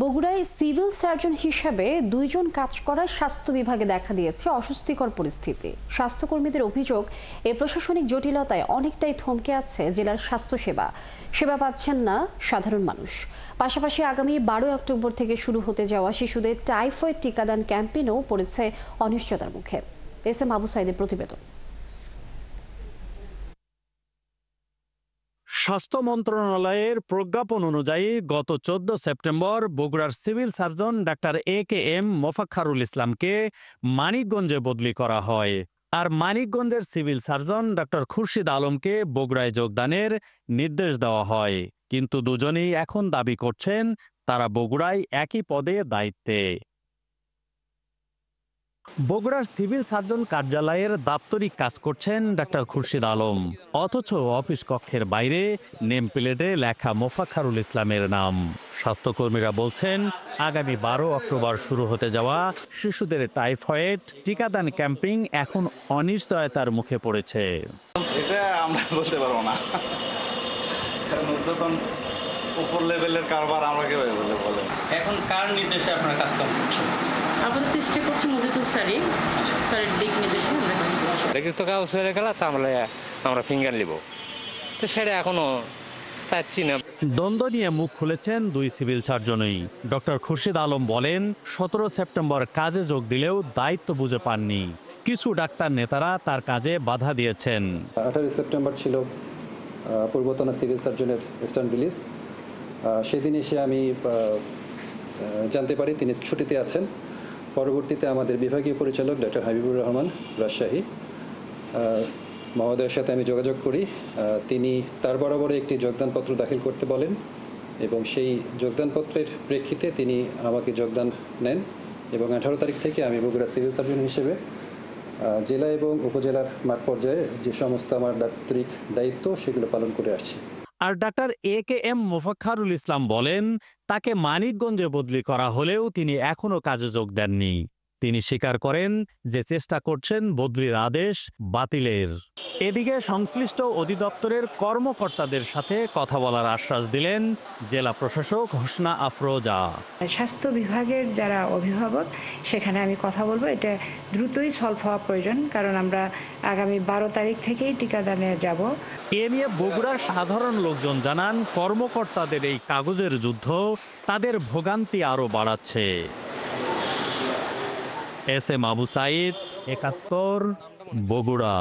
বগুড়ায় civil surgeon হিসেবে দুইজন কাজ করায় স্বাস্থ্য বিভাগে দেখা দিয়েছে অস্বস্তিকর পরিস্থিতি। স্বাস্থ্যকর্মীদের অভিযোগ, এই প্রশাসনিক জটিলতায় অনেকটাই থমকে আছে জেলার স্বাস্থ্যসেবা। সেবা পাচ্ছেন না সাধারণ মানুষ। পাশাপাশি আগামী 12 অক্টোবর থেকে শুরু হতে যাওয়া শিশুদের টাইফয়েড টিকাদান ক্যাম্পেইনও পড়েছে অনিশ্চয়তার মুখে। এস এম আবু সাইদের প্রতিবেদন। স্বাস্থ্য মন্ত্রণালয়ের প্রজ্ঞাপন অনুযায়ী গত 14 সেপ্টেম্বর বগুড়ার সিভিল সার্জন ডাক্তার AKM মোফাক্খারুল ইসলামকে মানিকগঞ্জে বদলি করা হয়। আর মানিকগঞ্জের সিভিল সার্জন ডাক্তার খুরশিদ আলমকে বগুড়ায় যোগদানের নির্দেশ দেওয়া হয়। কিন্তু দুজনেই এখন দাবি করছেন তারা বগুড়ায় একই পদে দায়িত্বে। বগুড়ার সিভিল সার্জন কার্যালয়ের দাপ্তরিক কাজ করছেন ডাক্তার খুরশিদ আলম, অথচ অফিস কক্ষের বাইরে নেম প্লেটে লেখা মোফাক্খারুল ইসলামের নাম। স্বাস্থ্যকর্মীরা বলছেন আগামী 12 অক্টোবর শুরু হতে যাওয়া শিশুদের টাইফয়েড টিকাদান ক্যাম্পিং এখন অনিশ্চয়তার মুখে পড়েছে। এটা আমরা বলতে পারবো না, কারণ উপর লেভেলের কারবার আমরা কিভাবে বলেন। এখন কার নির্দেশে আপনারা কাজ করছেন? আপাতত চেষ্টা করছি মজিদুল স্যারের দিক নির্দেশে আমরা কাজ করছি। রেজিস্ট্রি কাগজ হয়ে গেল, তাহলে আমরা ফিঙ্গার নিব, তো সেটা এখনো পাচ্ছি না। দ্বন্দ্ব নিয়ে মুখ খুলেছেন দুই সিভিল সার্জনই। ডক্টর খুরশিদ আলম বলেন 17 সেপ্টেম্বর কাজে যোগ দিলেও দায়িত্ব বুঝে পাননি। কিছু ডাক্তার নেতারা তার কাজে বাধা দিয়েছেন। 18 সেপ্টেম্বর ছিল পূর্বতন সিভিল সার্জনের স্ট্যান্ড রিলিজ। সেদিন এসে আমি জানতে পারি তিনি ছুটিতে আছেন। পরবর্তীতে আমাদের বিভাগীয় পরিচালক ডক্টর হাবিবুর রহমান রাজশাহী মহোদয়ের সাথে আমি যোগাযোগ করি। তিনি তার বরাবরে একটি যোগদানপত্র দাখিল করতে বলেন এবং সেই যোগদানপত্রের প্রেক্ষিতে তিনি আমাকে যোগদান নেন এবং 18 তারিখ থেকে আমি বগুড়া সিভিল সার্জন হিসেবে জেলা এবং উপজেলার মাঠ পর্যায়ে যে সমস্ত আমার দাপ্তরিক দায়িত্ব সেগুলো পালন করে আসছি। আর ডাক্তার AKM মোফাক্খারুল ইসলাম বলেন তাকে মানিকগঞ্জে বদলি করা হলেও তিনি এখনো কাজে যোগ দেননি। তিনি স্বীকার করেন যে চেষ্টা করছেন বদলির আদেশ বাতিলের। এদিকে সংশ্লিষ্ট অধিদপ্তরের কর্মকর্তাদের সাথে কথা বলার আশ্বাস দিলেন জেলা প্রশাসক হোসনা আফরোজা। স্বাস্থ্য বিভাগের যারা অভিভাবক সেখানে আমি কথা বলবো, এটা দ্রুতই সলভ হওয়া প্রয়োজন, কারণ আমরা আগামী 12 তারিখ থেকেই টিকাদানে যাব। এ নিয়ে বগুড়ার সাধারণ লোকজন জানান কর্মকর্তাদের এই কাগজের যুদ্ধ তাদের ভোগান্তি আরও বাড়াচ্ছে। S M Abu Sayeed, 71, Bogura.